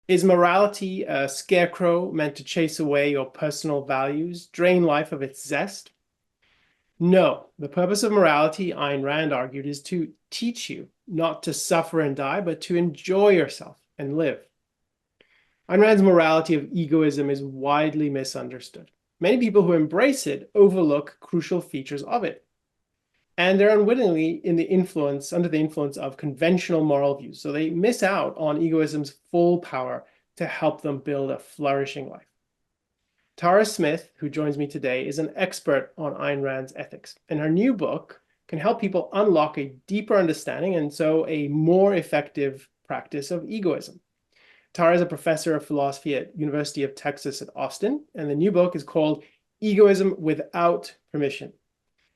Is morality a scarecrow meant to chase away your personal values, drain life of its zest? No, the purpose of morality, Ayn Rand argued, is to teach you not to suffer and die, but to enjoy yourself and live. Ayn Rand's morality of egoism is widely misunderstood. Many people who embrace it overlook crucial features of it, and they're unwittingly under the influence of conventional moral views. So they miss out on egoism's full power to help them build a flourishing life. Tara Smith, who joins me today, is an expert on Ayn Rand's ethics, and her new book can help people unlock a deeper understanding and so a more effective practice of egoism. Tara is a professor of philosophy at University of Texas at Austin, and the new book is called Egoism Without Permission.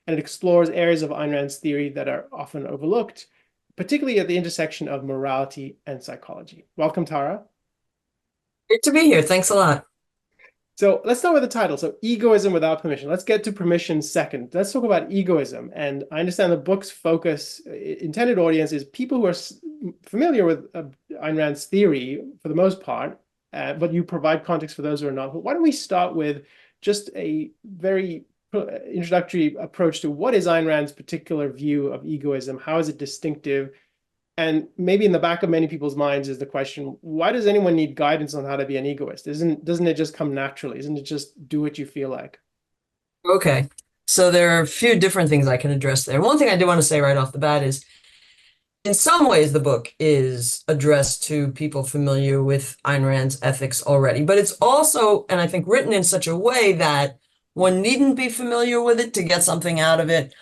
And it explores areas of Ayn Rand's theory that are often overlooked, particularly at the intersection of morality and psychology. Welcome, Tara. Great to be here. Thanks a lot. So let's start with the title. So Egoism Without Permission. Let's get to permission second. Let's talk about egoism. And I understand the book's focus, intended audience is people who are familiar with Ayn Rand's theory for the most part, but you provide context for those who are not. But why don't we start with just a very introductory approach to what is Ayn Rand's particular view of egoism? How is it distinctive? And maybe in the back of many people's minds is the question, why does anyone need guidance on how to be an egoist? Doesn't it just come naturally? Isn't it just do what you feel like? Okay. So there are a few different things I can address there. One thing I do want to say right off the bat is, in some ways, the book is addressed to people familiar with Ayn Rand's ethics already, but it's also, and I think, written in such a way that one needn't be familiar with it to get something out of it.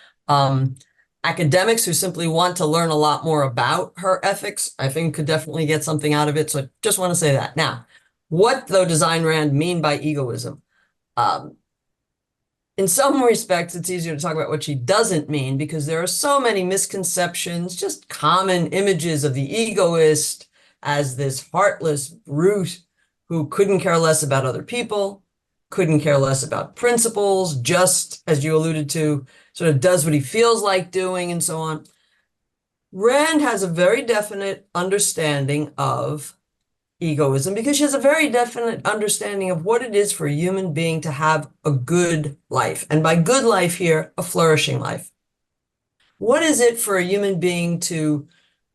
Academics who simply want to learn a lot more about her ethics, I think, could definitely get something out of it. So I just want to say that. Now, what, though, does Ayn Rand mean by egoism? In some respects, it's easier to talk about what she doesn't mean because there are so many misconceptions, just common images of the egoist as this heartless brute who couldn't care less about other people, couldn't care less about principles, just as you alluded to, sort of does what he feels like doing and so on. Rand has a very definite understanding of egoism because she has a very definite understanding of what it is for a human being to have a good life. And by good life here, a flourishing life. What is it for a human being to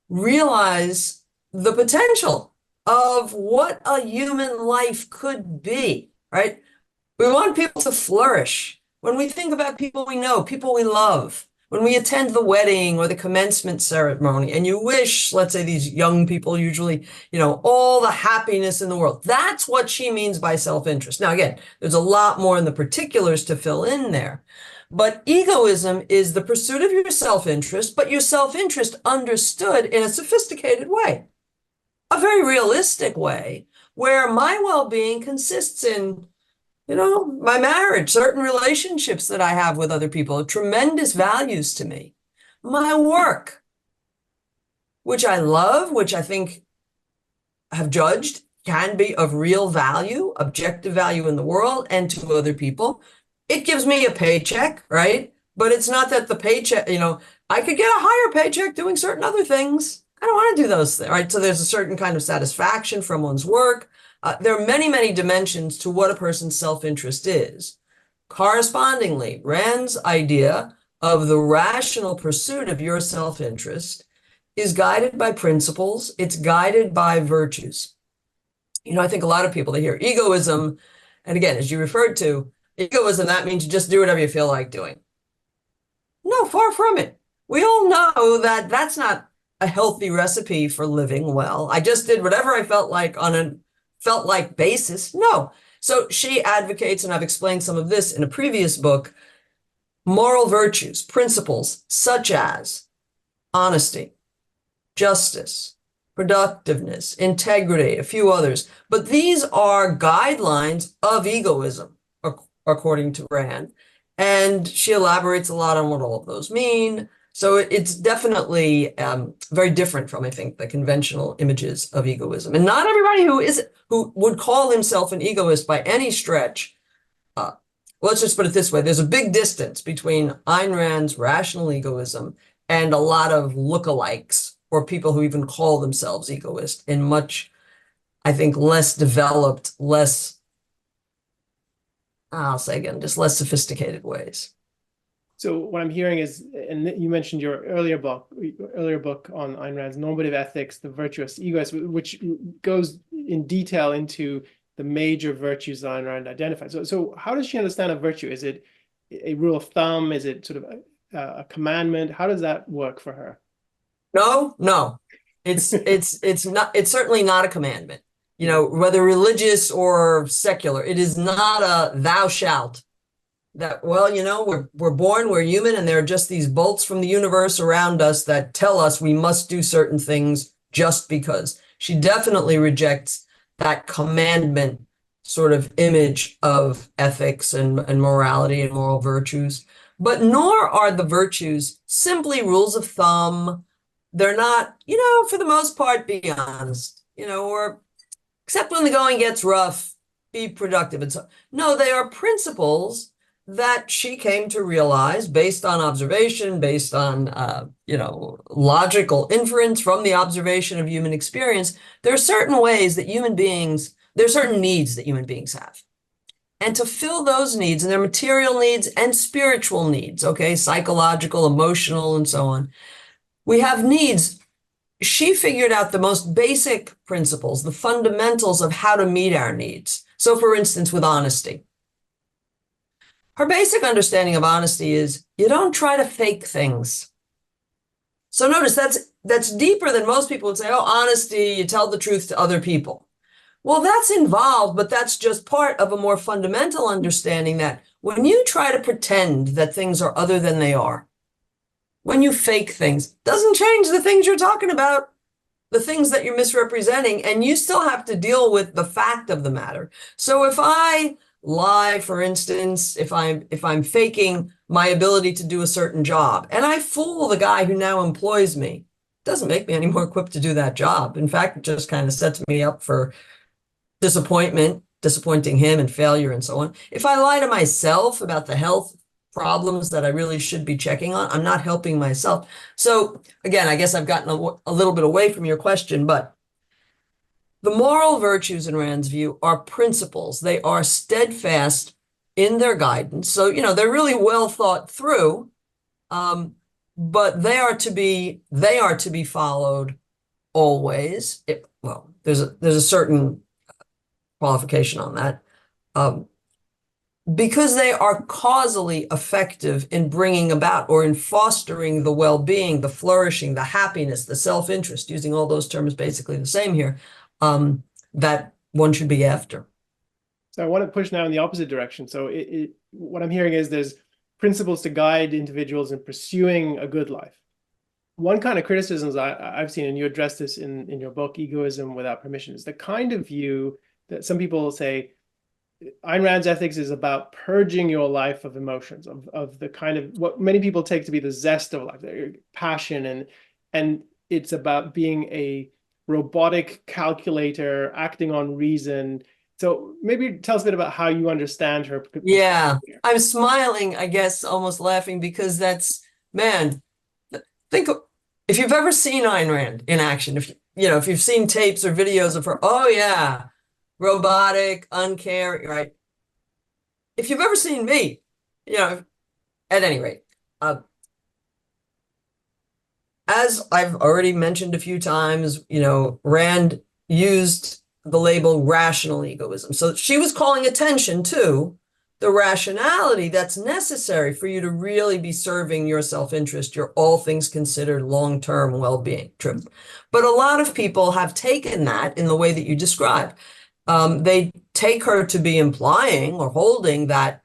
realize the potential of what a human life could be, right? We want people to flourish. When we think about people we know, people we love, when we attend the wedding or the commencement ceremony, and you wish, let's say these young people usually, all the happiness in the world. That's what she means by self-interest. Now, again, there's a lot more in the particulars to fill in there. But egoism is the pursuit of your self-interest, but your self-interest understood in a sophisticated way, a very realistic way, where my well-being consists in my marriage, certain relationships that I have with other people, tremendous values to me. My work, which I love, which I think have judged can be of real value, objective value in the world and to other people. It gives me a paycheck, right? But it's not that the paycheck, I could get a higher paycheck doing certain other things. I don't want to do those things, right? So there's a certain kind of satisfaction from one's work. There are many, many dimensions to what a person's self-interest is. Correspondingly, Rand's idea of the rational pursuit of your self-interest is guided by principles. It's guided by virtues. I think a lot of people, they hear egoism, and again, as you referred to, egoism, that means you just do whatever you feel like doing. No, far from it. We all know that that's not a healthy recipe for living well. I just did whatever I felt like on a felt like basis. No. So she advocates, and I've explained some of this in a previous book, moral virtues, principles such as honesty, justice, productiveness, integrity, a few others. But these are guidelines of egoism, according to Rand. And she elaborates a lot on what all of those mean. So it's definitely very different from, I think, the conventional images of egoism. And not everybody who would call himself an egoist by any stretch. Let's just put it this way. There's a big distance between Ayn Rand's rational egoism and a lot of lookalikes or people who even call themselves egoist in much I think, less developed, less, I'll say again, just less sophisticated ways. So what I'm hearing is, and you mentioned your earlier book on Ayn Rand's Normative Ethics, The Virtuous Egoist, which goes in detail into the major virtues that Ayn Rand identified. So how does she understand a virtue? Is it a rule of thumb? Is it sort of a commandment? How does that work for her? No. It's certainly not a commandment. Whether religious or secular, it is not a thou shalt. That, well, we're born, we're human, and there are just these bolts from the universe around us that tell us we must do certain things just because. She definitely rejects that commandment sort of image of ethics and morality and moral virtues. But nor are the virtues simply rules of thumb. They're not, for the most part, be honest, or except when the going gets rough, be productive. And so, no, they are principles that she came to realize based on observation, based on, logical inference from the observation of human experience. There are certain ways that there are certain needs that human beings have. And to fill those needs, and their material needs and spiritual needs, okay, psychological, emotional, and so on, we have needs. She figured out the most basic principles, the fundamentals of how to meet our needs. So, for instance, with honesty. Her basic understanding of honesty is you don't try to fake things. So notice that's deeper than most people would say, oh, honesty, you tell the truth to other people. Well, that's involved, but that's just part of a more fundamental understanding that when you try to pretend that things are other than they are, when you fake things, doesn't change the things you're talking about, the things that you're misrepresenting, and you still have to deal with the fact of the matter. So if I lie, for instance, if I'm faking my ability to do a certain job, and I fool the guy who now employs me, it doesn't make me any more equipped to do that job. In fact, it just kind of sets me up for disappointing him and failure and so on. If I lie to myself about the health problems that I really should be checking on, I'm not helping myself. So again, I guess I've gotten a little bit away from your question, but the moral virtues in Rand's view are principles. They are steadfast in their guidance. So, they're really well thought through, but they are to be followed always. There's a certain qualification on that. Because they are causally effective in bringing about or in fostering the well-being, the flourishing, the happiness, the self-interest, using all those terms basically the same here, that one should be after. So I want to push now in the opposite direction. So what I'm hearing is there's principles to guide individuals in pursuing a good life. One kind of criticisms I've seen, and you address this in your book, Egoism Without Permission, is the kind of view that some people say Ayn Rand's ethics is about purging your life of emotions, of the kind of what many people take to be the zest of life, their passion, and it's about being a robotic calculator acting on reason. So maybe tell us a bit about how you understand her. Yeah, I'm smiling, I guess, almost laughing, because man, think if you've ever seen Ayn Rand in action, if you've seen tapes or videos of her, oh yeah, robotic, uncaring, right? If you've ever seen me, at any rate, as I've already mentioned a few times, Rand used the label rational egoism. So she was calling attention to the rationality that's necessary for you to really be serving your self-interest, your all things considered long-term well-being. True. But a lot of people have taken that in the way that you described. They take her to be implying or holding that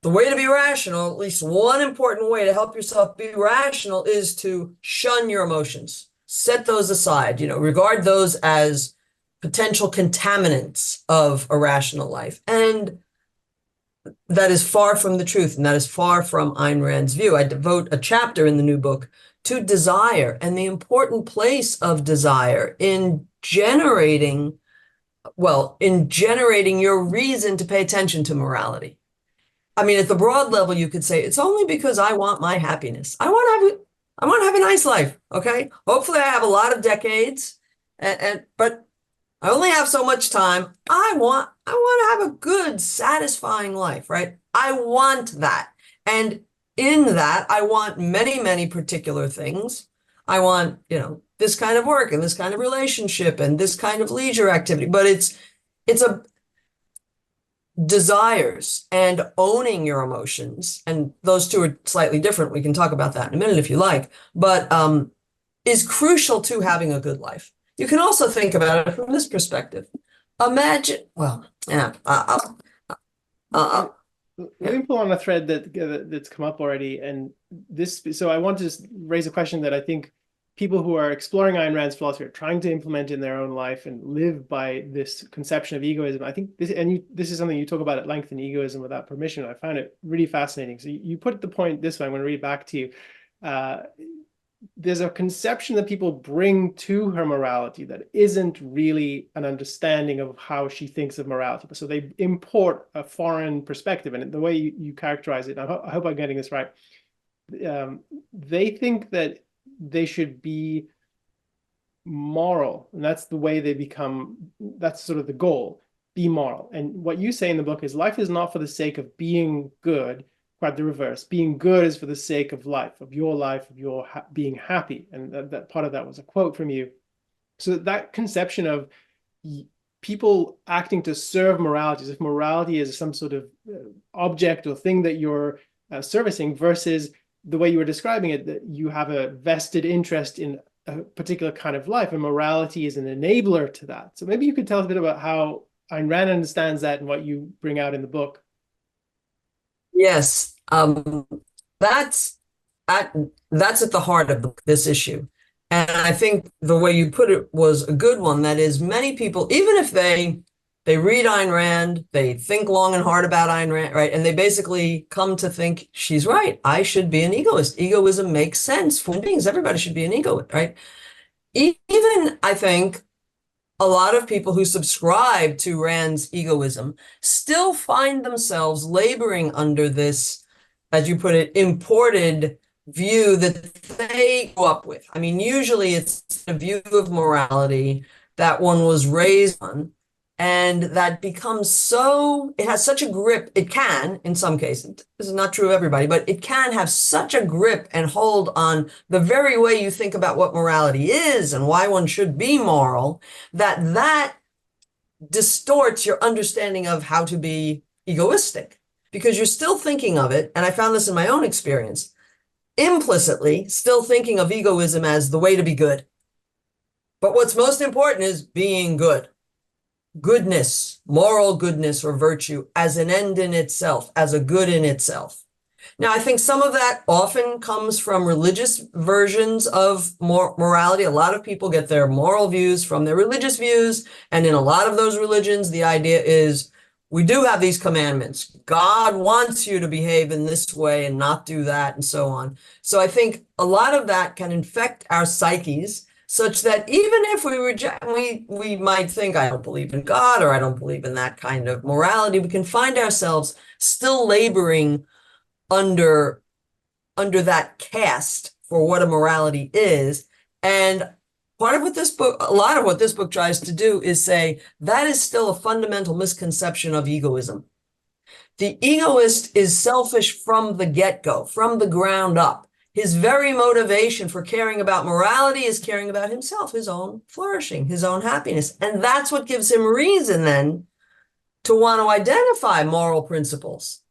the way to be rational, at least one important way to help yourself be rational, is to shun your emotions, set those aside, regard those as potential contaminants of a rational life. And that is far from the truth, and that is far from Ayn Rand's view. I devote a chapter in the new book to desire and the important place of desire in generating your reason to pay attention to morality. I mean, at the broad level, you could say it's only because I want my happiness. I want to have a nice life. Okay. Hopefully I have a lot of decades, but I only have so much time. I want to have a good, satisfying life, right? I want that. And in that, I want many, many particular things. I want, this kind of work and this kind of relationship and this kind of leisure activity. But it's a desires and owning your emotions, and those two are slightly different. We can talk about that in a minute if you like, but is crucial to having a good life. You can also think about it from this perspective. Imagine, well, yeah, Let yeah. me pull on a thread that's come up already, and this. So I want to just raise a question that I think people who are exploring Ayn Rand's philosophy are trying to implement in their own life and live by this conception of egoism. I think this, and this is something you talk about at length in Egoism Without Permission. I found it really fascinating. So you put the point this way. I'm going to read it back to you. Uh, there's a conception that people bring to her morality that isn't really an understanding of how she thinks of morality. So they import a foreign perspective, and the way you characterize it, I hope I'm getting this right. They think that they should be moral, and that's the way they become, that's sort of the goal, be moral. And what you say in the book is life is not for the sake of being good, quite the reverse. Being good is for the sake of life, of your being happy. And that part of that was a quote from you. So that conception of people acting to serve morality, as if morality is some sort of object or thing that you're servicing, versus the way you were describing it, that you have a vested interest in a particular kind of life, and morality is an enabler to that. So maybe you could tell us a bit about how Ayn Rand understands that and what you bring out in the book. Yes, that's at that's at the heart of this issue. And I think the way you put it was a good one. That is, many people, even if they read Ayn Rand, they think long and hard about Ayn Rand, right? And they basically come to think she's right. I should be an egoist. Egoism makes sense for beings. Everybody should be an egoist, right? Even I think a lot of people who subscribe to Rand's egoism still find themselves laboring under this, as you put it, imported view that they grew up with. I mean, usually it's a view of morality that one was raised on, and that becomes so, it has such a grip. It can, in some cases, this is not true of everybody, but it can have such a grip and hold on the very way you think about what morality is and why one should be moral, that distorts your understanding of how to be egoistic, because you're still thinking of it. And I found this in my own experience, implicitly still thinking of egoism as the way to be good. But what's most important is being good. Goodness, moral goodness or virtue as an end in itself, as a good in itself. Now, I think some of that often comes from religious versions of morality. A lot of people get their moral views from their religious views. And in a lot of those religions, the idea is we do have these commandments. God wants you to behave in this way and not do that, and so on. So I think a lot of that can infect our psyches, such that even if we reject, we might think, I don't believe in God, or I don't believe in that kind of morality, we can find ourselves still laboring under that cast for what a morality is. And part of what this book, a lot of what this book tries to do is say that is still a fundamental misconception of egoism. The egoist is selfish from the get-go, from the ground up. His very motivation for caring about morality is caring about himself, his own flourishing, his own happiness. And that's what gives him reason then to want to identify moral principles,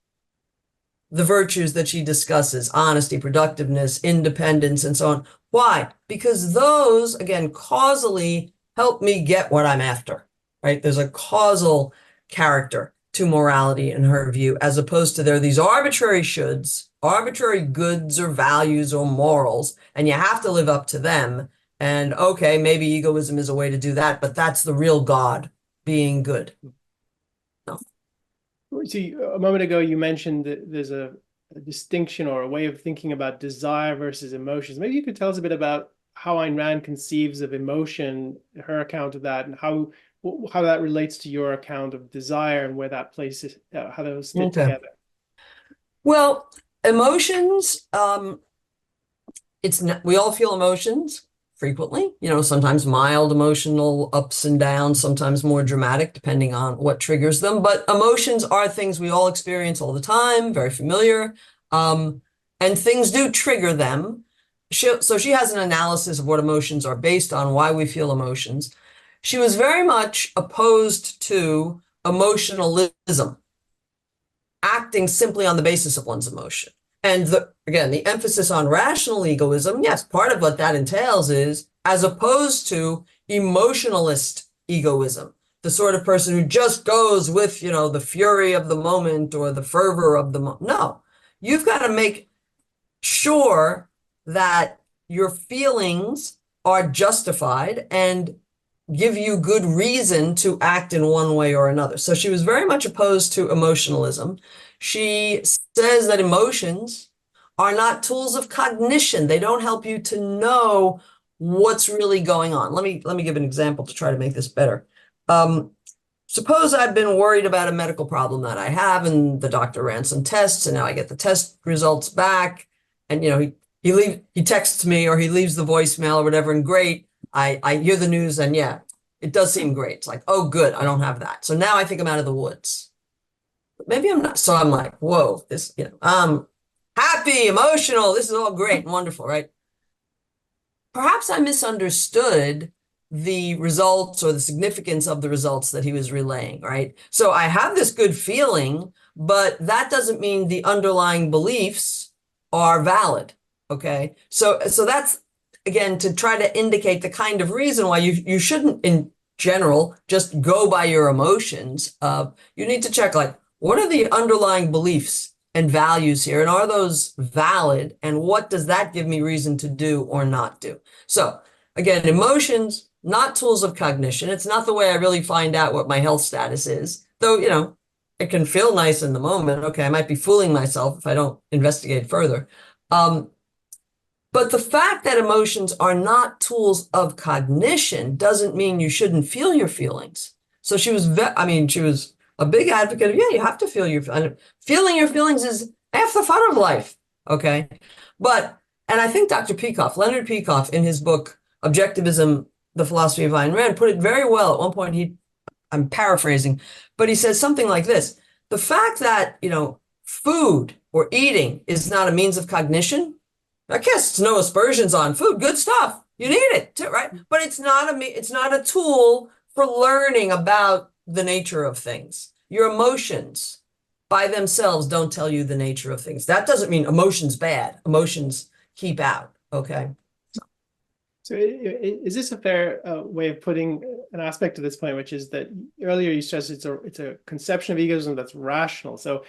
the virtues that she discusses, honesty, productiveness, independence, and so on. Why? Because those, again, causally help me get what I'm after, right? There's a causal character to morality in her view, as opposed to there are these arbitrary shoulds, arbitrary goods or values or morals, and you have to live up to them. And okay, maybe egoism is a way to do that, but that's the real God, being good. No. See, a moment ago, you mentioned that there's a distinction or a way of thinking about desire versus emotions. Maybe you could tell us a bit about how Ayn Rand conceives of emotion, her account of that, and how that relates to your account of desire and where that places, how those fit together. Well, emotions, it's not, we all feel emotions. frequently, sometimes mild emotional ups and downs, sometimes more dramatic, depending on what triggers them. But emotions are things we all experience all the time, very familiar. And things do trigger them. So she has an analysis of what emotions are based on, why we feel emotions. She was very much opposed to emotionalism, acting simply on the basis of one's emotion. And again, the emphasis on rational egoism, yes, part of what that entails is as opposed to emotionalist egoism, the sort of person who just goes with, the fury of the moment or the fervor of the moment. No, you've got to make sure that your feelings are justified and give you good reason to act in one way or another. So she was very much opposed to emotionalism. She says that emotions are not tools of cognition. They don't help you to know what's really going on. Let me give an example to try to make this better. Suppose I've been worried about a medical problem that I have, and the doctor ran some tests, and now I get the test results back, and he texts me or he leaves the voicemail or whatever, and great, I hear the news, and yeah, it does seem great. It's like, oh, good, I don't have that. So now I think I'm out of the woods. But maybe I'm not. So I'm like, whoa, this, I'm happy, emotional. This is all great and wonderful, right? Perhaps I misunderstood the results or the significance of the results that he was relaying, right? So I have this good feeling, but that doesn't mean the underlying beliefs are valid, okay? So that's, again, to try to indicate the kind of reason why you shouldn't, in general, just go by your emotions. You need to check, like, what are the underlying beliefs and values here, and are those valid, and what does that give me reason to do or not do? So again, emotions, not tools of cognition. It's not the way I really find out what my health status is, though, it can feel nice in the moment. Okay, I might be fooling myself if I don't investigate further. But the fact that emotions are not tools of cognition doesn't mean you shouldn't feel your feelings. So she was, she was a big advocate of, yeah, you have to feel your feelings. Feeling your feelings is half the fun of life, okay? And I think Leonard Peikoff, in his book, Objectivism, The Philosophy of Ayn Rand, put it very well. At one point, I'm paraphrasing, but he says something like this: the fact that, food or eating is not a means of cognition, I guess it's no aspersions on food, good stuff. You need it too, right? But it's not a tool for learning about the nature of things. Your emotions by themselves don't tell you the nature of things. That doesn't mean emotions bad. Emotions keep out, okay? So is this a fair way of putting an aspect to this point, which is that earlier you stressed it's a conception of egoism that's rational. So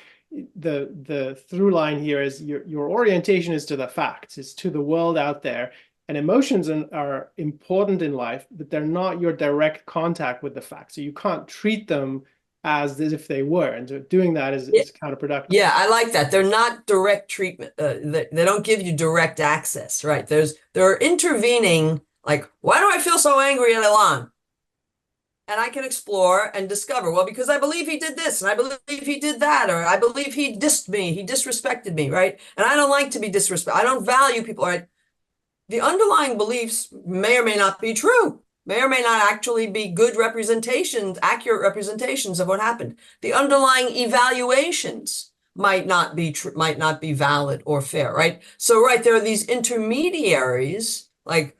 the through line here is your orientation is to the facts, is to the world out there, and emotions are important in life, but they're not your direct contact with the facts. So you can't treat them as if they were, and so doing that is counterproductive. Yeah, I like that. They're not direct treatment. They don't give you direct access, right? They're intervening, like, why do I feel so angry at Elan? And I can explore and discover, well, because I believe he did this, and I believe he did that, or I believe he dissed me, he disrespected me, right? And I don't like to be disrespected. I don't value people, right? The underlying beliefs may or may not be true, may or may not actually be good representations, accurate representations of what happened. The underlying evaluations might not be valid or fair, right? So, right, there are these intermediaries, like,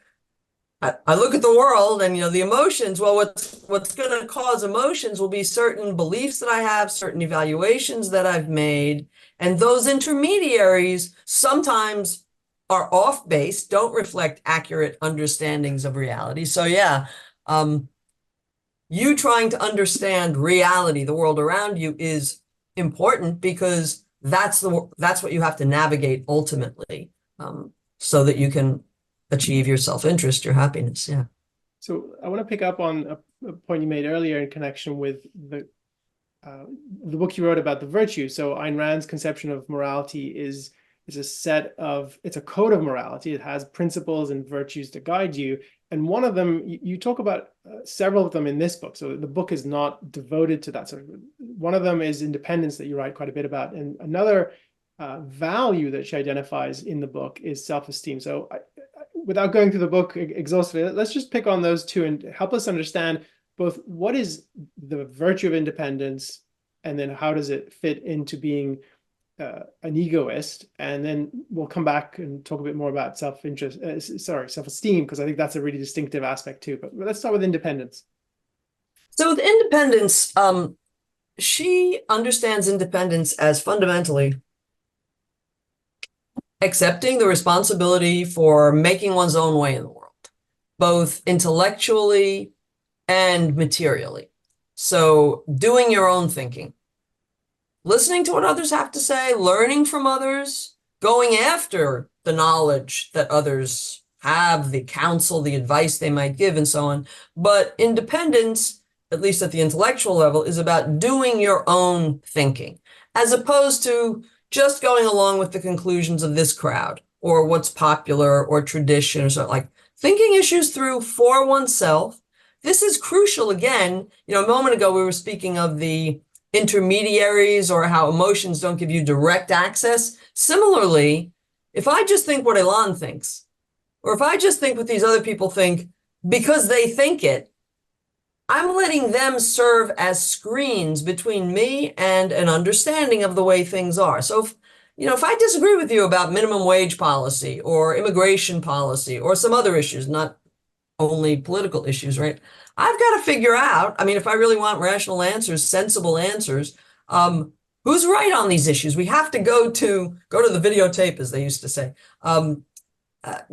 I look at the world and, the emotions, well, what's going to cause emotions will be certain beliefs that I have, certain evaluations that I've made. And those intermediaries sometimes are off base, don't reflect accurate understandings of reality. So yeah, you trying to understand reality, the world around you, is important, because that's what you have to navigate ultimately, so that you can achieve your self-interest, your happiness. Yeah. So I want to pick up on a point you made earlier in connection with the book you wrote about the virtues. So Ayn Rand's conception of morality is it's a code of morality. It has principles and virtues to guide you. And one of them, you talk about several of them in this book. So the book is not devoted to that. So one of them is independence, that you write quite a bit about. And another value that she identifies in the book is self-esteem. So without going through the book exhaustively, let's just pick on those two and help us understand both what is the virtue of independence, and then how does it fit into being an egoist, and then we'll come back and talk a bit more about self-esteem, because I think that's a really distinctive aspect too. But let's start with independence. So with independence, she understands independence as fundamentally accepting the responsibility for making one's own way in the world, both intellectually and materially. So doing your own thinking, listening to what others have to say, learning from others, going after the knowledge that others have, the counsel, the advice they might give, and so on. But independence, at least at the intellectual level, is about doing your own thinking, as opposed to just going along with the conclusions of this crowd or what's popular or tradition or something. Like thinking issues through for oneself. This is crucial. Again, a moment ago we were speaking of the intermediaries or how emotions don't give you direct access. Similarly, if I just think what Elan thinks, or if I just think what these other people think because they think it, I'm letting them serve as screens between me and an understanding of the way things are. So if I disagree with you about minimum wage policy or immigration policy or some other issues, not only political issues, right? I've got to figure out, if I really want rational answers, sensible answers, who's right on these issues? We have to go to the videotape, as they used to say.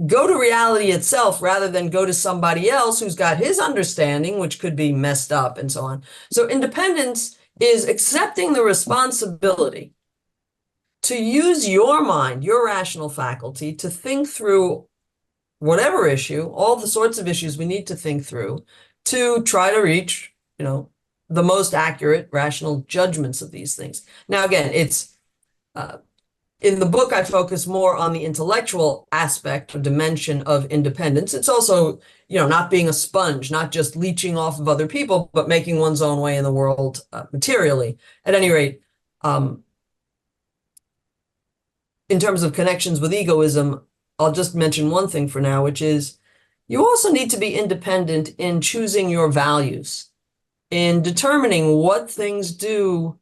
Go to reality itself rather than go to somebody else who's got his understanding, which could be messed up and so on. So independence is accepting the responsibility to use your mind, your rational faculty, to think through whatever issue, all the sorts of issues we need to think through to try to reach, the most accurate rational judgments of these things. Now, again, it's in the book, I focus more on the intellectual aspect or dimension of independence. It's also, not being a sponge, not just leeching off of other people, but making one's own way in the world materially. At any rate, in terms of connections with egoism, I'll just mention one thing for now, which is you also need to be independent in choosing your values, in determining what things do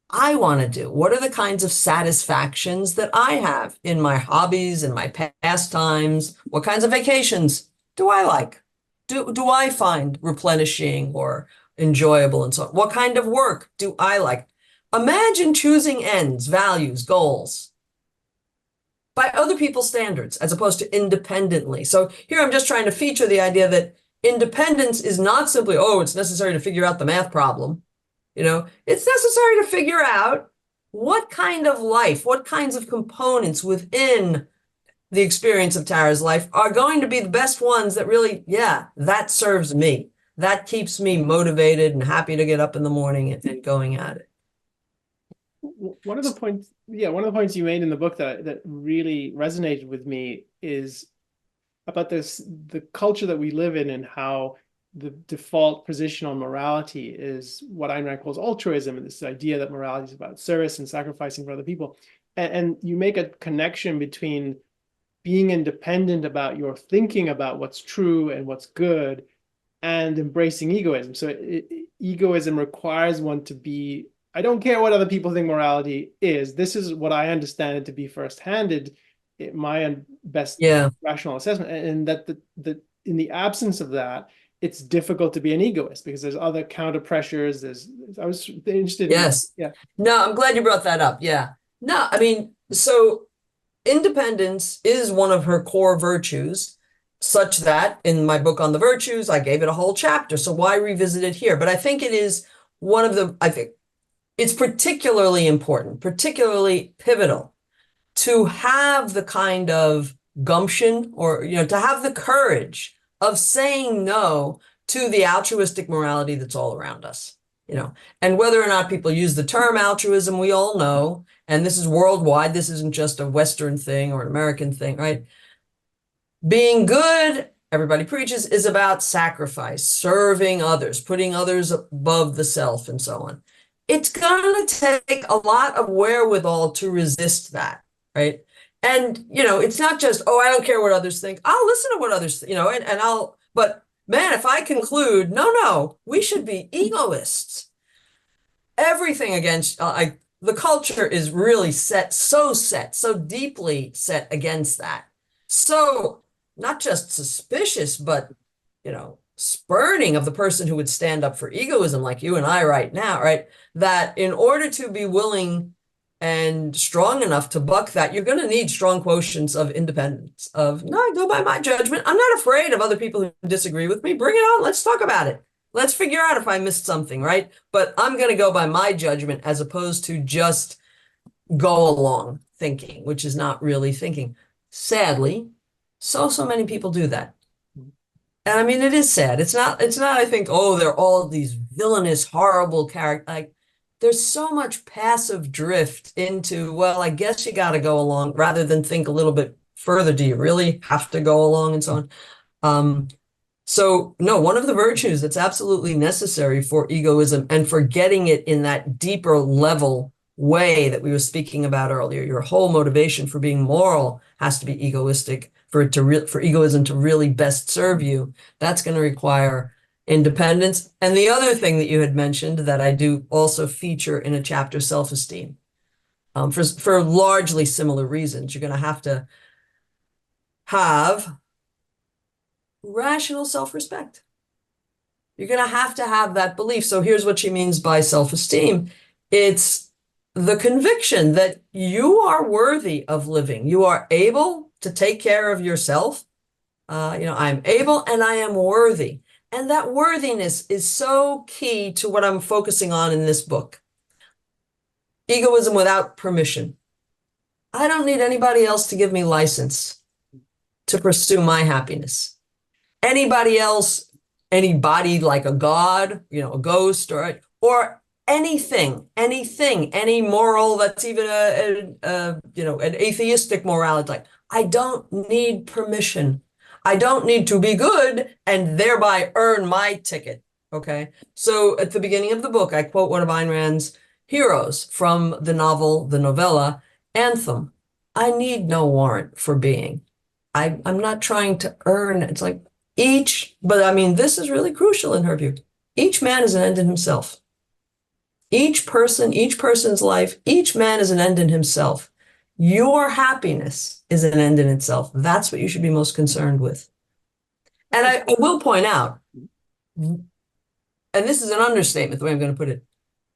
I want to do. What are the kinds of satisfactions that I have in my hobbies and my pastimes? What kinds of vacations do I like? Do I find replenishing or enjoyable and so on? What kind of work do I like? Imagine choosing ends, values, goals by other people's standards as opposed to independently. So here I'm just trying to feature the idea that independence is not simply, it's necessary to figure out the math problem. It's necessary to figure out what kind of life, what kinds of components within the experience of Tara's life are going to be the best ones that really, that serves me. That keeps me motivated and happy to get up in the morning and going at it. One of the points you made in the book that really resonated with me is about the culture that we live in, and how the default position on morality is what Ayn Rand calls altruism, and this idea that morality is about service and sacrificing for other people. And you make a connection between being independent about your thinking about what's true and what's good, and embracing egoism. So egoism requires one to be, I don't care what other people think morality is. This is what I understand it to be first-handed, my best rational assessment. And that in the absence of that, it's difficult to be an egoist because there's other counter pressures. I was interested in Yes. No, I'm glad you brought that up. Yeah. No, so independence is one of her core virtues, such that in my book on the virtues, I gave it a whole chapter. So why revisit it here? But I think it is I think it's particularly important, particularly pivotal to have the kind of gumption or, to have the courage of saying no to the altruistic morality that's all around us, and whether or not people use the term altruism, we all know, and this is worldwide. This isn't just a Western thing or an American thing, right? Being good, everybody preaches, is about sacrifice, serving others, putting others above the self, and so on. It's going to take a lot of wherewithal to resist that, right? And, it's not just, oh, I don't care what others think. I'll listen to what others, but man, if I conclude, no, we should be egoists. Everything against, the culture is really so deeply set against that. So not just suspicious, but, spurning of the person who would stand up for egoism like you and I right now, right? That in order to be willing and strong enough to buck that, you're going to need strong quotients of independence, of, no, I go by my judgment. I'm not afraid of other people who disagree with me. Bring it on. Let's talk about it. Let's figure out if I missed something, right? But I'm going to go by my judgment as opposed to just go along thinking, which is not really thinking. Sadly, so many people do that. And I mean, it is sad. It's not, I think, oh, they're all these villainous, horrible characters. Like, there's so much passive drift into, well, I guess you got to go along rather than think a little bit further. Do you really have to go along and so on? So no, one of the virtues that's absolutely necessary for egoism and for getting it in that deeper level way that we were speaking about earlier, your whole motivation for being moral has to be egoistic for egoism to really best serve you. That's going to require independence. And the other thing that you had mentioned that I do also feature in a chapter, self-esteem, for largely similar reasons. You're going to have rational self-respect. You're going to have that belief. So here's what she means by self-esteem. It's the conviction that you are worthy of living. You are able to take care of yourself. I'm able and I am worthy. And that worthiness is so key to what I'm focusing on in this book. Egoism without permission. I don't need anybody else to give me license to pursue my happiness. Anybody else, anybody like a god, a ghost or anything, any moral that's even an atheistic morality. Like, I don't need permission. I don't need to be good and thereby earn my ticket. Okay. So at the beginning of the book, I quote one of Ayn Rand's heroes from the novella, Anthem. I need no warrant for being. I'm not trying to earn. It's like but I mean, this is really crucial in her view. Each man is an end in himself. Each person's life, each man is an end in himself. Your happiness is an end in itself. That's what you should be most concerned with. And I will point out, and this is an understatement, the way I'm going to put it,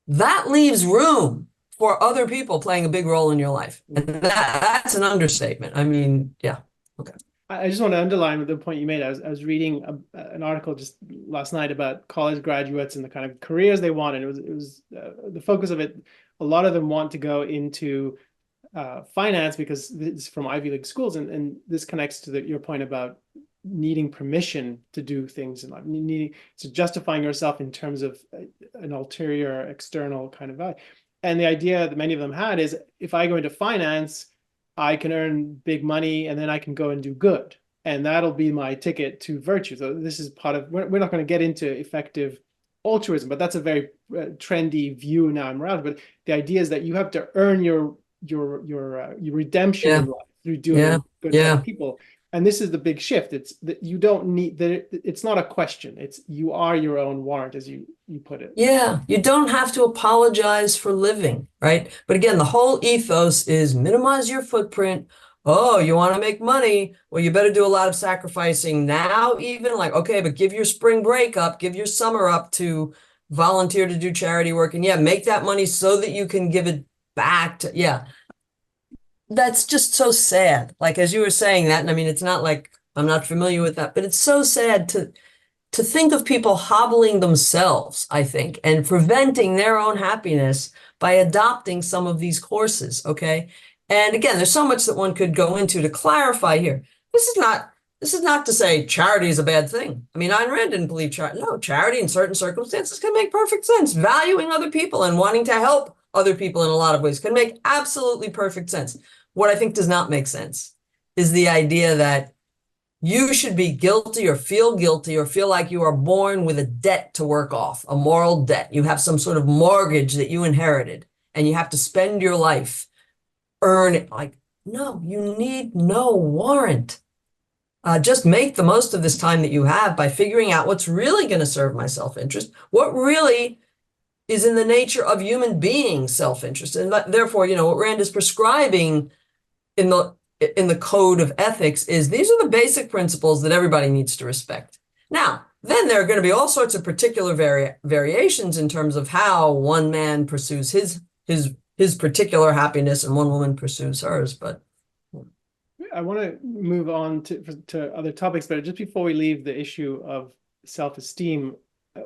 that leaves room for other people playing a big role in your life. And that's an understatement. I mean, yeah. Okay. I just want to underline the point you made. I was reading an article just last night about college graduates and the kind of careers they want, and it was the focus of it. A lot of them want to go into finance because it's from Ivy League schools, and this connects to your point about needing permission to do things and needing to justifying yourself in terms of an ulterior external kind of value. And the idea that many of them had is, if I go into finance, I can earn big money and then I can go and do good. And that'll be my ticket to virtue. So this is part of, we're not going to get into effective altruism, but that's a very trendy view now in morality. But the idea is that you have to earn your redemption in life through doing good for other people. And this is the big shift. It's that you don't need that. It's not a question. It's you are your own warrant, as you put it. Yeah, you don't have to apologize for living, right? But again, the whole ethos is minimize your footprint. Oh, you want to make money? Well, you better do a lot of sacrificing now, even like, okay, but give your spring break up, give your summer up to volunteer to do charity work. And make that money so that you can give it back to, That's just so sad. Like, as you were saying that, and I mean, it's not like I'm not familiar with that, but it's so sad to think of people hobbling themselves, I think, and preventing their own happiness by adopting some of these courses, okay? And again, there's so much that one could go into to clarify here. This is not to say charity is a bad thing. I mean, Ayn Rand didn't believe charity. No, charity in certain circumstances can make perfect sense. Valuing other people and wanting to help other people in a lot of ways can make absolutely perfect sense. What I think does not make sense is the idea that you should be guilty or feel like you are born with a debt to work off, a moral debt. You have some sort of mortgage that you inherited and you have to spend your life No, you need no warrant. Just make the most of this time that you have by figuring out what's really going to serve my self-interest, what really is in the nature of human being self-interest. And therefore, what Rand is prescribing in the code of ethics is these are the basic principles that everybody needs to respect. Now, then there are going to be all sorts of particular variations in terms of how one man pursues his particular happiness and one woman pursues hers. But I want to move on to other topics, but just before we leave the issue of self-esteem,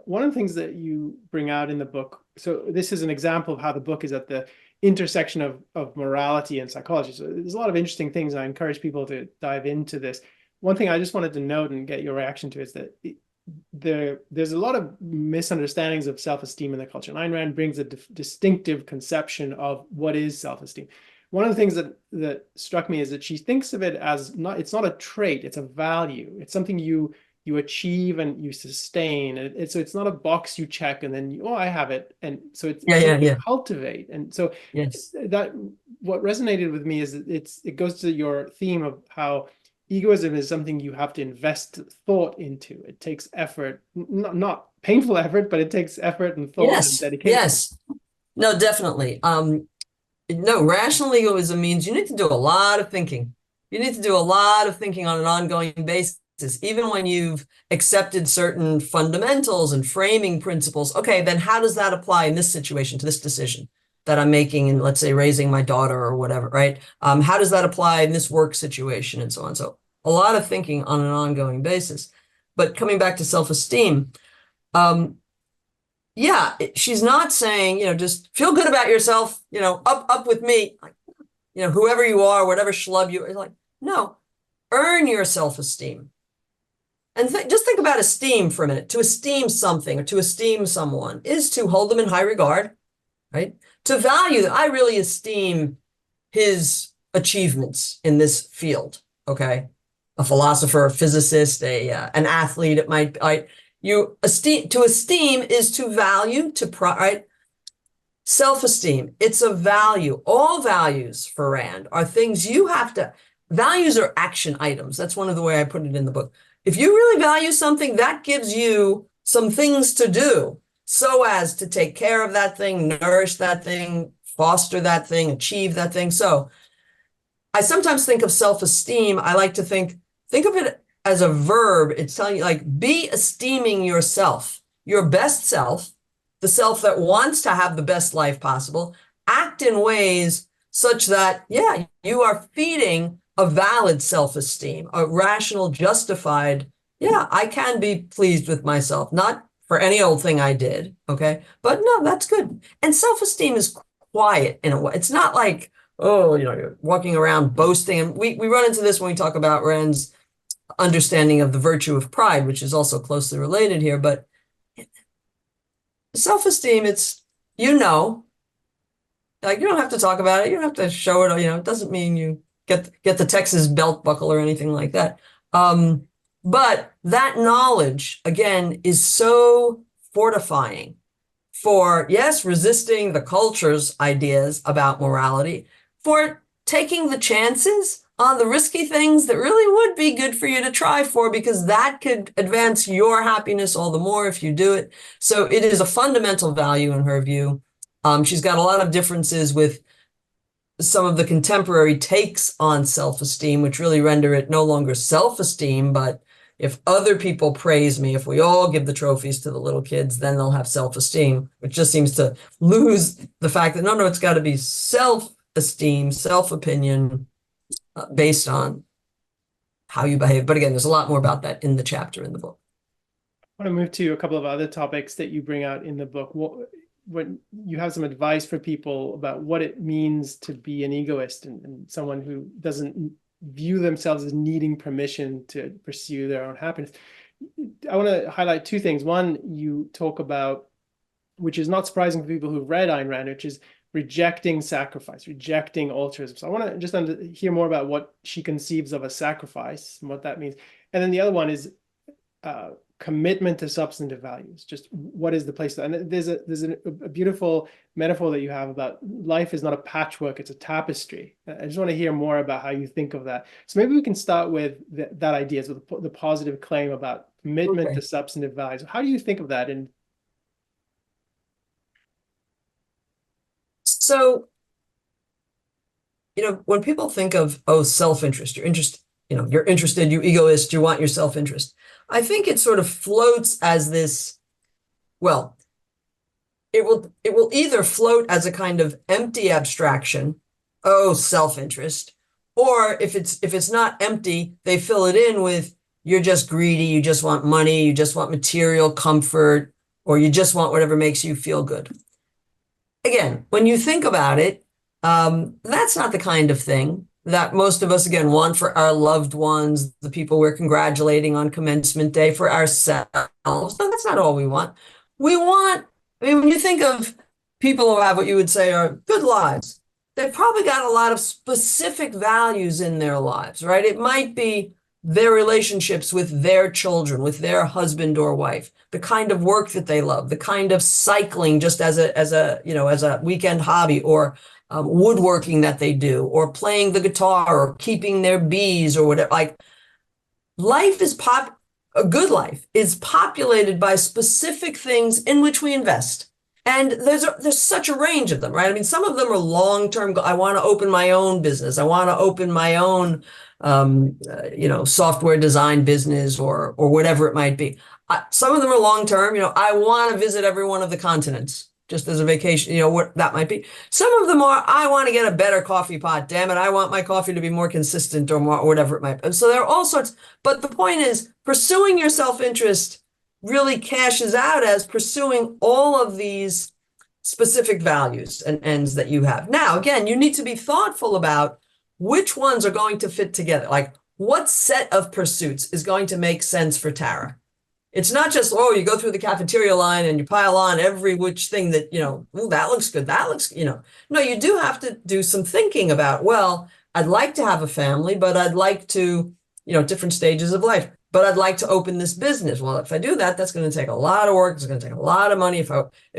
one of the things that you bring out in the book, so this is an example of how the book is at the intersection of morality and psychology. So there's a lot of interesting things. I encourage people to dive into this. One thing I just wanted to note and get your reaction to is that there's a lot of misunderstandings of self-esteem in the culture. And Ayn Rand brings a distinctive conception of what is self-esteem. One of the things that struck me is that she thinks of it as it's not a trait, it's a value. It's something you achieve and you sustain. So it's not a box you check and then I have it. And so it's something you cultivate. And so yes, that what resonated with me is that it goes to your theme of how egoism is something you have to invest thought into. It takes effort, not painful effort, but it takes effort and thought and dedication. Yes. No, definitely. No, rational egoism means you need to do a lot of thinking. You need to do a lot of thinking on an ongoing basis, even when you've accepted certain fundamentals and framing principles. Okay, then how does that apply in this situation to this decision that I'm making in, let's say, raising my daughter or whatever, right? How does that apply in this work situation and so on? So a lot of thinking on an ongoing basis. But coming back to self-esteem, yeah, she's not saying, just feel good about yourself, up with me, like, whoever you are, whatever schlub you are, like, no, earn your self-esteem. And just think about esteem for a minute. To esteem something or to esteem someone is to hold them in high regard, right? To value that I really esteem his achievements in this field, okay? A philosopher, a physicist, an athlete, it might be, to esteem is to value, right? Self-esteem, it's a value. All values for Rand are things you have to, values are action items. That's one of the way I put it in the book. If you really value something, that gives you some things to do so as to take care of that thing, nourish that thing, foster that thing, achieve that thing. So I sometimes think of self-esteem. I like to think of it as a verb. It's telling you, like, be esteeming yourself, your best self, the self that wants to have the best life possible. Act in ways such that, yeah, you are feeding a valid self-esteem, a rational, justified, yeah, I can be pleased with myself, not for any old thing I did, okay? But no, that's good. And self-esteem is quiet in a way. It's not like, oh, you're walking around boasting. And we run into this when we talk about Rand's understanding of the virtue of pride, which is also closely related here. But self-esteem, it's, like, you don't have to talk about it. You don't have to show it. It doesn't mean you get the Texas belt buckle or anything like that. But that knowledge, again, is so fortifying for, yes, resisting the culture's ideas about morality, for taking the chances on the risky things that really would be good for you to try for, because that could advance your happiness all the more if you do it. So it is a fundamental value in her view. She's got a lot of differences with some of the contemporary takes on self-esteem, which really render it no longer self-esteem, but if other people praise me, if we all give the trophies to the little kids, then they'll have self-esteem, which just seems to lose the fact that, no, it's got to be self-esteem, self-opinion, based on how you behave. But again, there's a lot more about that in the chapter in the book. I want to move to a couple of other topics that you bring out in the book. When you have some advice for people about what it means to be an egoist and someone who doesn't view themselves as needing permission to pursue their own happiness. I want to highlight two things. One, you talk about, which is not surprising for people who've read Ayn Rand, which is rejecting sacrifice, rejecting altruism. So I want to just hear more about what she conceives of a sacrifice and what that means. And then the other one is commitment to substantive values. Just what is the place? And there's a beautiful metaphor that you have about life is not a patchwork, it's a tapestry. I just want to hear more about how you think of that. So maybe we can start with that idea, so the positive claim about commitment to substantive values. How do you think of that? And so, when people think of, oh, self-interest, you're interested, you egoist, you want your self-interest. I think it sort of floats as this, well, it will either float as a kind of empty abstraction, oh, self-interest, or if it's not empty, they fill it in with, you're just greedy, you just want money, you just want material comfort, or you just want whatever makes you feel good. Again, when you think about it, that's not the kind of thing that most of us, again, want for our loved ones, the people we're congratulating on commencement day, for ourselves. No, that's not all we want. When you think of people who have what you would say are good lives, they've probably got a lot of specific values in their lives, right? It might be their relationships with their children, with their husband or wife, the kind of work that they love, the kind of cycling just as a weekend hobby, or woodworking that they do, or playing the guitar, or keeping their bees, or whatever. Like, a good life is populated by specific things in which we invest. And there's such a range of them, right? I mean, some of them are long-term. I want to open my own business. I want to open my own, software design business, or whatever it might be. Some of them are long-term. I want to visit every one of the continents just as a vacation, what that might be. Some of them are, I want to get a better coffee pot. Damn it, I want my coffee to be more consistent, or more, or whatever it might be. And so there are all sorts. But the point is, pursuing your self-interest really cashes out as pursuing all of these specific values and ends that you have. Now, again, you need to be thoughtful about which ones are going to fit together. Like, what set of pursuits is going to make sense for Tara? It's not just, oh, you go through the cafeteria line and you pile on every which thing that, oh, that looks good. That looks, No, you do have to do some thinking about, well, I'd like to have a family, but I'd like to, different stages of life, but I'd like to open this business. Well, if I do that, that's going to take a lot of work. It's going to take a lot of money. If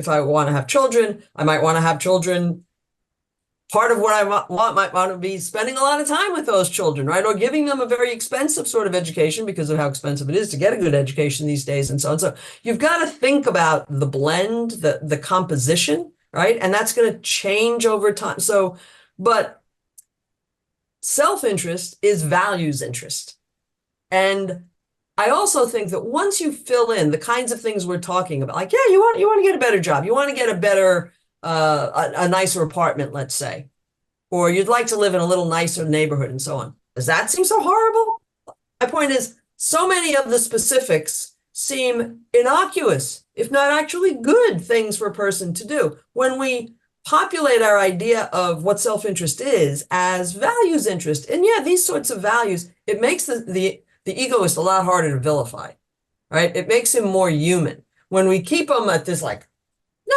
I want to have children, I might want to have children. Part of what I might want to be spending a lot of time with those children, right? Or giving them a very expensive sort of education because of how expensive it is to get a good education these days, and so on. So you've got to think about the blend, the composition, right? And that's going to change over time. But self-interest is values interest. And I also think that once you fill in the kinds of things we're talking about, like, yeah, you want to get a better job, you want to get a better a nicer apartment, let's say, or you'd like to live in a little nicer neighborhood, and so on. Does that seem so horrible? My point is, so many of the specifics seem innocuous, if not actually good things for a person to do. When we populate our idea of what self-interest is as values interest, and yeah, these sorts of values, it makes the egoist a lot harder to vilify, right? It makes him more human. When we keep him at this, like,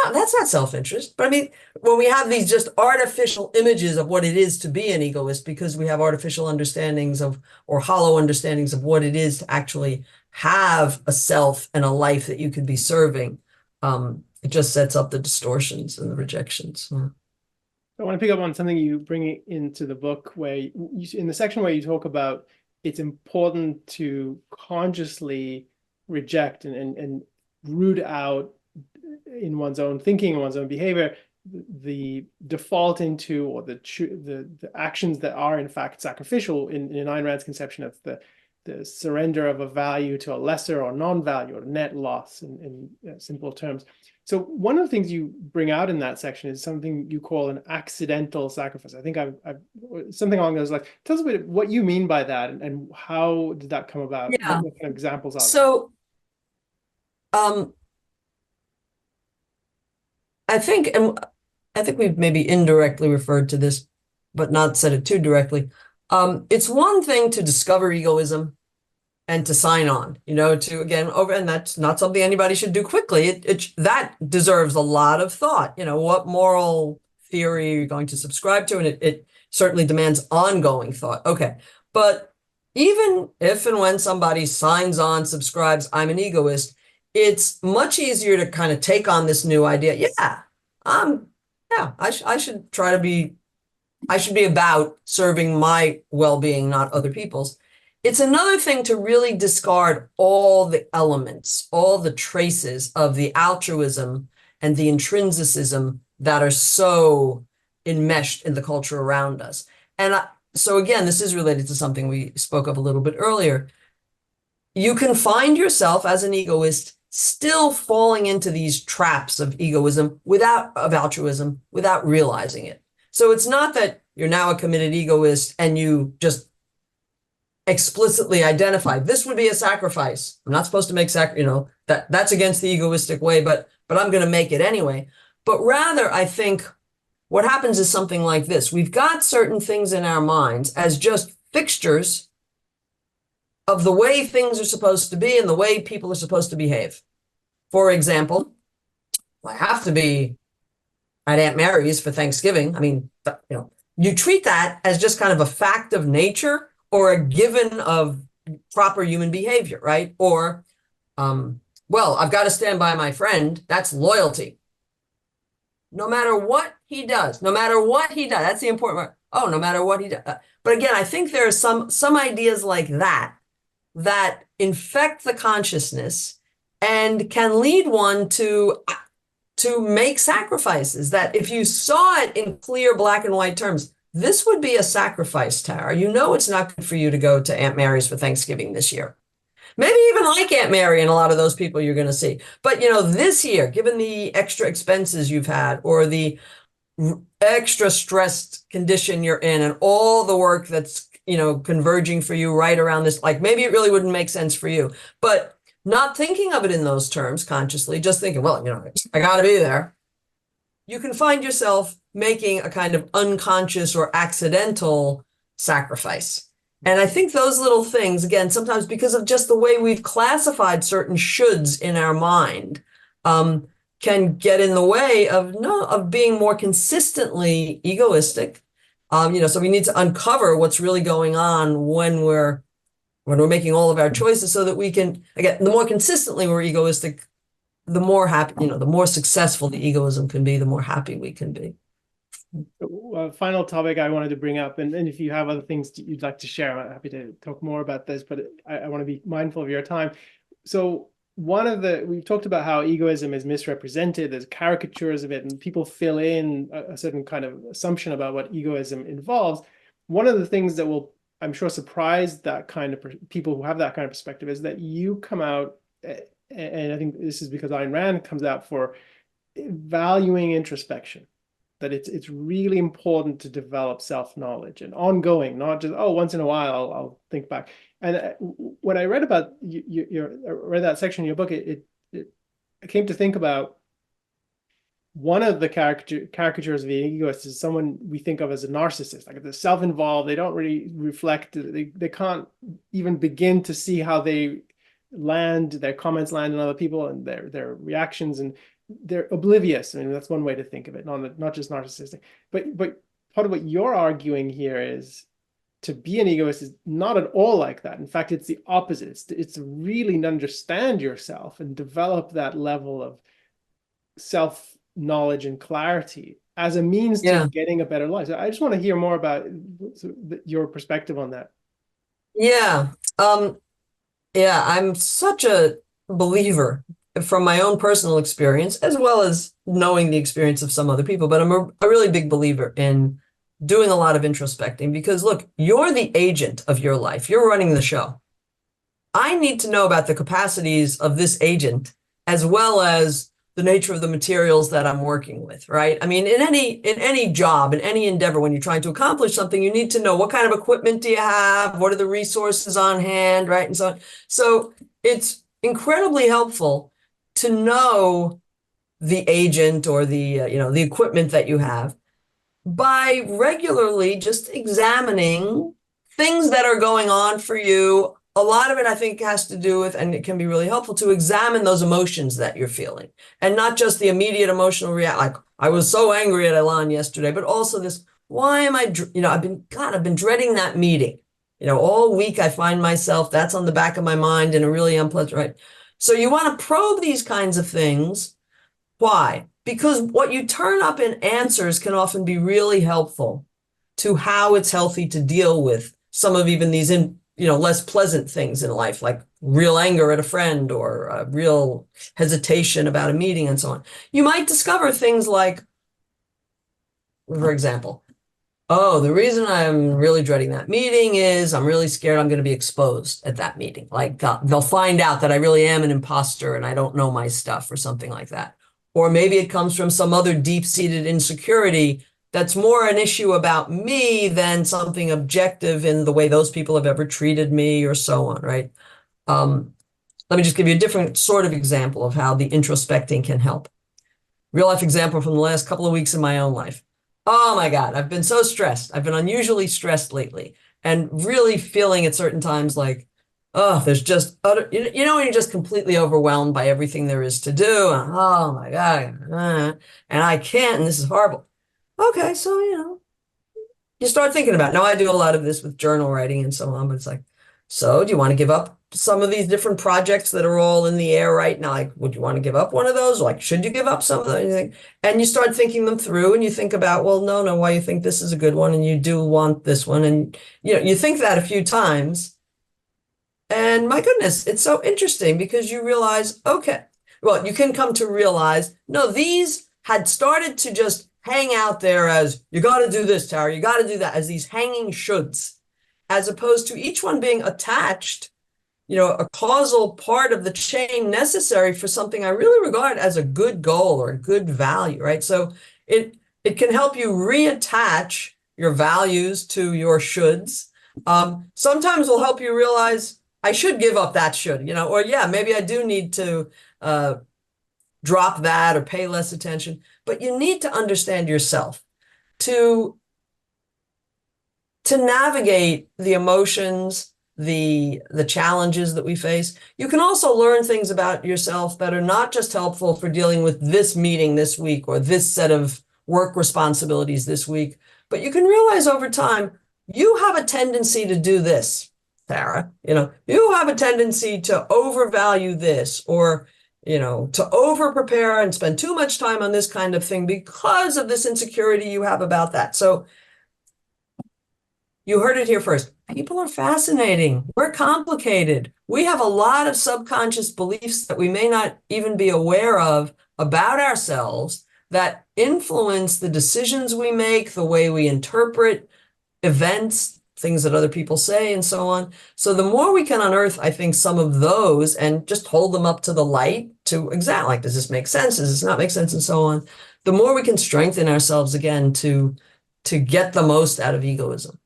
no, that's not self-interest. But I mean, when we have these just artificial images of what it is to be an egoist, because we have artificial understandings of, or hollow understandings of what it is to actually have a self and a life that you could be serving, it just sets up the distortions and the rejections. I want to pick up on something you bring into the book, where in the section where you talk about it's important to consciously reject and root out in one's own thinking and one's own behavior the default into, or the actions that are in fact sacrificial in Ayn Rand's conception of the surrender of a value to a lesser or non-value, or net loss in simple terms. So one of the things you bring out in that section is something you call an accidental sacrifice. I think I've something along those lines. Tell us a bit what you mean by that, and how did that come about? Yeah. What kind of examples are there? So, I think we've maybe indirectly referred to this, but not said it too directly. It's one thing to discover egoism and to sign on, to, again, and that's not something anybody should do quickly. That deserves a lot of thought. What moral theory are you going to subscribe to? And it certainly demands ongoing thought. Okay. But even if and when somebody signs on, subscribes, I'm an egoist, it's much easier to kind of take on this new idea. Yeah, I should try to be, I should be about serving my well-being, not other people's. It's another thing to really discard all the elements, all the traces of the altruism and the intrinsicism that are so enmeshed in the culture around us. And so again, this is related to something we spoke of a little bit earlier. You can find yourself as an egoist still falling into these traps of egoism of altruism without realizing it. So it's not that you're now a committed egoist and you just explicitly identify this would be a sacrifice. I'm not supposed to make that's against the egoistic way, but I'm going to make it anyway. But rather, I think what happens is something like this. We've got certain things in our minds as just fixtures of the way things are supposed to be and the way people are supposed to behave. For example, I have to be at Aunt Mary's for Thanksgiving. I mean, you treat that as just kind of a fact of nature or a given of proper human behavior, right? Or, well, I've got to stand by my friend. That's loyalty. No matter what he does, that's the important part. Oh, no matter what he does. But again, I think there are some ideas like that infect the consciousness and can lead one to make sacrifices that if you saw it in clear black and white terms, this would be a sacrifice, Tara. You know it's not good for you to go to Aunt Mary's for Thanksgiving this year. Maybe even like Aunt Mary and a lot of those people you're going to see. But, this year, given the extra expenses you've had or the extra stressed condition you're in and all the work that's, converging for you right around this, like maybe it really wouldn't make sense for you. But not thinking of it in those terms consciously, just thinking, well, I got to be there. You can find yourself making a kind of unconscious or accidental sacrifice. And I think those little things, again, sometimes because of just the way we've classified certain shoulds in our mind, can get in the way of being more consistently egoistic. So we need to uncover what's really going on when we're making all of our choices so that we can, again, the more consistently we're egoistic, the more happy, the more successful the egoism can be, the more happy we can be. Final topic I wanted to bring up, and if you have other things you'd like to share, I'm happy to talk more about this, but I want to be mindful of your time. So we've talked about how egoism is misrepresented, there's caricatures of it, and people fill in a certain kind of assumption about what egoism involves. One of the things that will, I'm sure, surprise that kind of people who have that kind of perspective is that you come out, and I think this is because Ayn Rand comes out for valuing introspection, that it's really important to develop self-knowledge and ongoing, not just, once in a while I'll think back. And when I read about read that section in your book, I came to think about one of the caricatures of the egoist is someone we think of as a narcissist, like they're self-involved, they don't really reflect, they can't even begin to see how their comments land on other people and their reactions, and they're oblivious. I mean, that's one way to think of it, not just narcissistic. But part of what you're arguing here is to be an egoist is not at all like that. In fact, it's the opposite. It's to really understand yourself and develop that level of self-knowledge and clarity as a means to getting a better life. So I just want to hear more about your perspective on that. Yeah. I'm such a believer from my own personal experience, as well as knowing the experience of some other people, but I'm a really big believer in doing a lot of introspecting because, look, you're the agent of your life. You're running the show. I need to know about the capacities of this agent as well as the nature of the materials that I'm working with, right? I mean, in any job, in any endeavor, when you're trying to accomplish something, you need to know what kind of equipment do you have? What are the resources on hand, right? And so on. So it's incredibly helpful to know the agent or the equipment that you have by regularly just examining things that are going on for you. A lot of it, I think, has to do with, and it can be really helpful to examine those emotions that you're feeling and not just the immediate emotional reaction. Like, I was so angry at Elan yesterday, but also this, why am I, I've been dreading that meeting. All week I find myself, that's on the back of my mind in a really unpleasant, right? So you want to probe these kinds of things. Why? Because what you turn up in answers can often be really helpful to how it's healthy to deal with some of even these less pleasant things in life, like real anger at a friend or real hesitation about a meeting and so on. You might discover things like, for example, oh, the reason I'm really dreading that meeting is I'm really scared I'm going to be exposed at that meeting. Like they'll find out that I really am an imposter and I don't know my stuff or something like that. Or maybe it comes from some other deep-seated insecurity that's more an issue about me than something objective in the way those people have ever treated me or so on, right? Um, Let me just give you a different sort of example of how the introspecting can help. Real life example from the last couple of weeks in my own life. Oh my God, I've been so stressed. I've been unusually stressed lately and really feeling at certain times like, oh, there's just utter, when you're just completely overwhelmed by everything there is to do. And, oh my God, and I can't, and this is horrible. Okay, so, you start thinking about it. Now, I do a lot of this with journal writing and so on, but it's like, so do you want to give up some of these different projects that are all in the air right now? Like, would you want to give up one of those? Like, should you give up some of them? And you start thinking them through and you think about, well, no, why you think this is a good one and you do want this one. And, you think that a few times. And my goodness, it's so interesting because you realize, okay, well, you can come to realize, no, these had started to just hang out there as you got to do this, Tara, you got to do that, as these hanging shoulds, as opposed to each one being attached, a causal part of the chain necessary for something I really regard as a good goal or a good value, right? So it can help you reattach your values to your shoulds. Sometimes will help you realize I should give up that should, or yeah, maybe I do need to drop that or pay less attention. But you need to understand yourself to navigate the emotions, the challenges that we face. You can also learn things about yourself that are not just helpful for dealing with this meeting this week or this set of work responsibilities this week, but you can realize over time, you have a tendency to do this, Sarah. You have a tendency to overvalue this or to over prepare and spend too much time on this kind of thing because of this insecurity you have about that. So you heard it here first. People are fascinating. We're complicated. We have a lot of subconscious beliefs that we may not even be aware of about ourselves that influence the decisions we make, the way we interpret events, things that other people say, and so on. So the more we can unearth, I think, some of those and just hold them up to the light to examine, like, does this make sense? Does this not make sense? And so on. The more we can strengthen ourselves again to get the most out of egoism.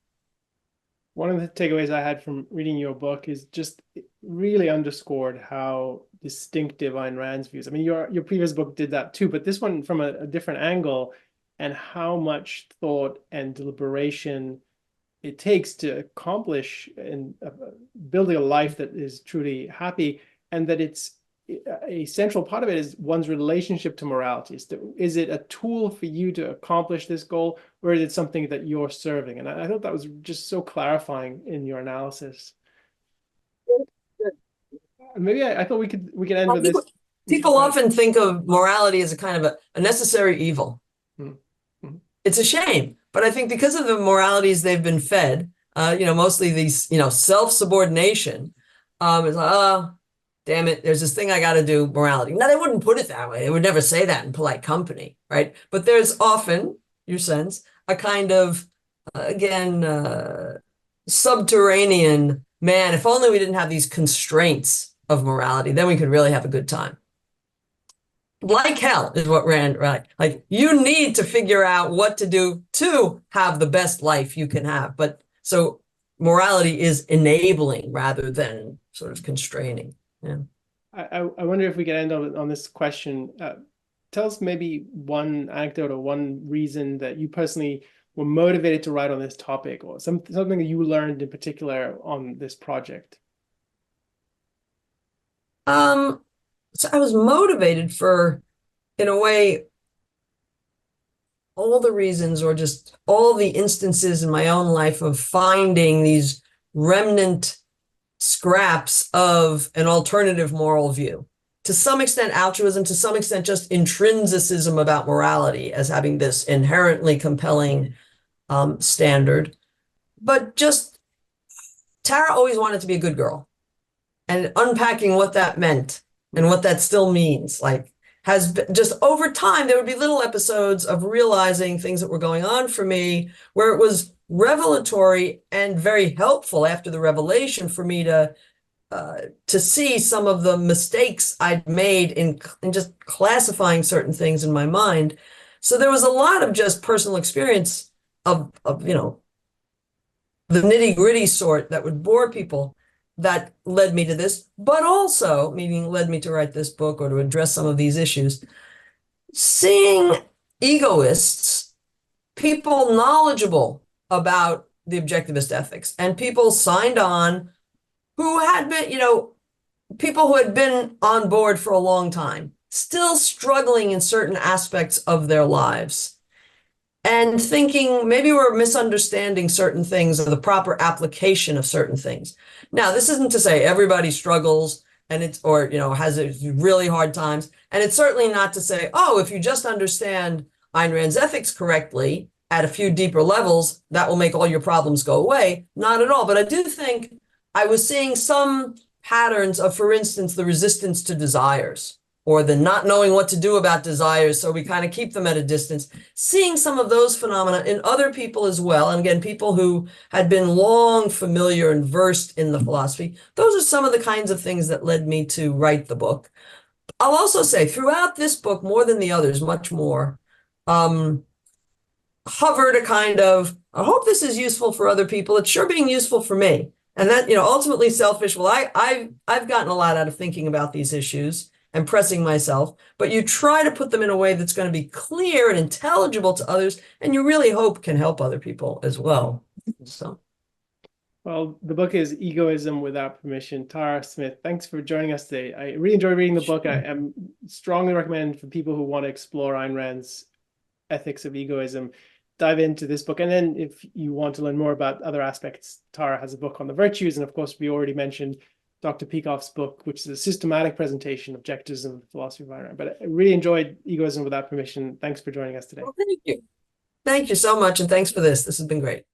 One of the takeaways I had from reading your book is just it really underscored how distinctive Ayn Rand's views. I mean, your previous book did that too, but this one from a different angle, and how much thought and deliberation it takes to accomplish and building a life that is truly happy, and that it's a central part of it is one's relationship to morality. Is it a tool for you to accomplish this goal, or is it something that you're serving? And I thought that was just so clarifying in your analysis. Maybe I thought we could end with this. People often think of morality as a kind of a necessary evil. Mm-hmm. It's a shame, but I think because of the moralities they've been fed, mostly these, self-subordination, it's like, oh, damn it, there's this thing I got to do, morality. Now, they wouldn't put it that way. They would never say that in polite company, right? But there's often, your sense, a kind of, subterranean, man, if only we didn't have these constraints of morality, then we could really have a good time. Like hell is what Rand, right? Like, you need to figure out what to do to have the best life you can have. But so morality is enabling rather than sort of constraining. Yeah. I wonder if we could end on this question. Tell us maybe one anecdote or one reason that you personally were motivated to write on this topic, or something that you learned in particular on this project. So I was motivated for, in a way, all the reasons or just all the instances in my own life of finding these remnant scraps of an alternative moral view. To some extent, altruism, to some extent, just intrinsicism about morality as having this inherently compelling standard. But just Tara always wanted to be a good girl, and unpacking what that meant and what that still means, like, has been just over time, there would be little episodes of realizing things that were going on for me where it was revelatory and very helpful after the revelation for me to see some of the mistakes I'd made in just classifying certain things in my mind. So there was a lot of just personal experience of you know, the nitty-gritty sort that would bore people that led me to this, but also, meaning led me to write this book or to address some of these issues, seeing egoists, people knowledgeable about the objectivist ethics, and people signed on who had been, you know, people who had been on board for a long time, still struggling in certain aspects of their lives, and thinking maybe we're misunderstanding certain things or the proper application of certain things. Now, this isn't to say everybody struggles and it's, or, you know, has really hard times. And it's certainly not to say, oh, if you just understand Ayn Rand's ethics correctly at a few deeper levels, that will make all your problems go away. Not at all. But I do think I was seeing some patterns of, for instance, the resistance to desires, or the not knowing what to do about desires, so we kind of keep them at a distance, seeing some of those phenomena in other people as well. And again, people who had been long familiar and versed in the philosophy. Those are some of the kinds of things that led me to write the book. I'll also say throughout this book, more than the others, much more, hovered a kind of, I hope this is useful for other people. It's sure being useful for me. And that, you know, ultimately selfish. Well, I've gotten a lot out of thinking about these issues and pressing myself, but you try to put them in a way that's going to be clear and intelligible to others, and you really hope can help other people as well. So, well, the book is Egoism Without Permission. Tara Smith, thanks for joining us today. I really enjoyed reading the book. I strongly recommend for people who want to explore Ayn Rand's ethics of egoism, dive into this book. And then if you want to learn more about other aspects, Tara has a book on the virtues. And of course, we already mentioned Dr. Peikoff's book, which is a systematic presentation of objectivism and the philosophy of Ayn Rand. But I really enjoyed Egoism Without Permission. Thanks for joining us today. well, thank you. Thank you so much. And thanks for this. This has been great.